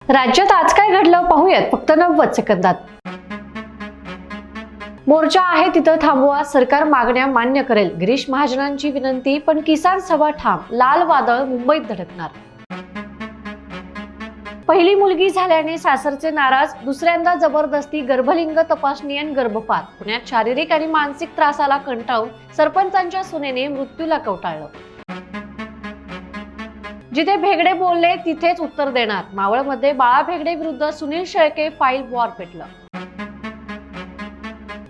राज्यात आज काय घडलं पाहूयात फक्त 90 सेकंदात। मोर्चा आहे तिथं थांबवा, सरकार मागण्या मान्य करेल, गिरीश महाजनांची विनंती, पण किसान सभा ठाम, लाल वादळ मुंबईत धडकणार। पहिली मुलगी झाल्याने सासरचे नाराज, दुसऱ्यांदा जबरदस्ती गर्भलिंग तपासणी आणि गर्भपात। पुण्यात शारीरिक आणि मानसिक त्रासाला कंटाळून सरपंचांच्या सुनेने मृत्यूला कवटाळलं। जिथे भेगडे बोलले तिथेच उत्तर देणार, मावळमध्ये बाळा भेगडे विरुद्ध सुनील शेळके फाईल वॉर पेटलं।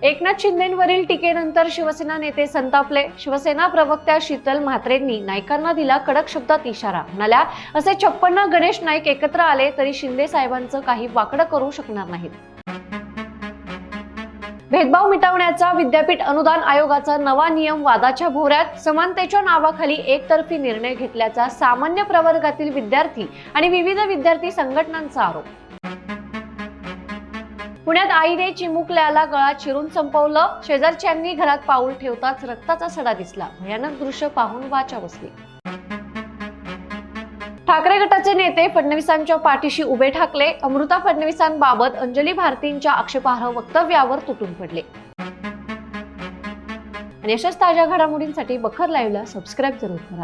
एकनाथ शिंदेंवरील टीकेनंतर शिवसेना नेते संतापले, शिवसेना प्रवक्त्या शीतल म्हात्रेंनी नाईकांना दिला कडक शब्दात इशारा, म्हणाल्या असे 56 गणेश नाईक एकत्र आले तरी शिंदे साहेबांचं काही वाकडं करू शकणार नाहीत। भेदभाव मिटवण्याचा विद्यापीठ अनुदान आयोगाचा नवा नियम वादाच्या भोवऱ्यात, समानतेच्या नावाखाली एकतर्फी निर्णय घेतल्याचा सामान्य प्रवर्गातील विद्यार्थी आणि विविध विद्यार्थी संघटनांचा आरोप। पुण्यात आईने चिमुकल्याला गळा चिरून संपवलं, शेजारच्यांनी घरात पाऊल ठेवताच रक्ताचा सडा दिसला, भयानक दृश्य पाहून वाचा बसली। ठाकरे गटाचे नेते फडणवीसांच्या पाठीशी उभे ठाकले, अमृता फडणवीसांबाबत अंजली भारतींच्या आक्षेपार्ह वक्तव्यावर तुटून पडले। आणि अशाच ताज्या घडामोडींसाठी बखर लाईव्हला सबस्क्राईब जरूर करा।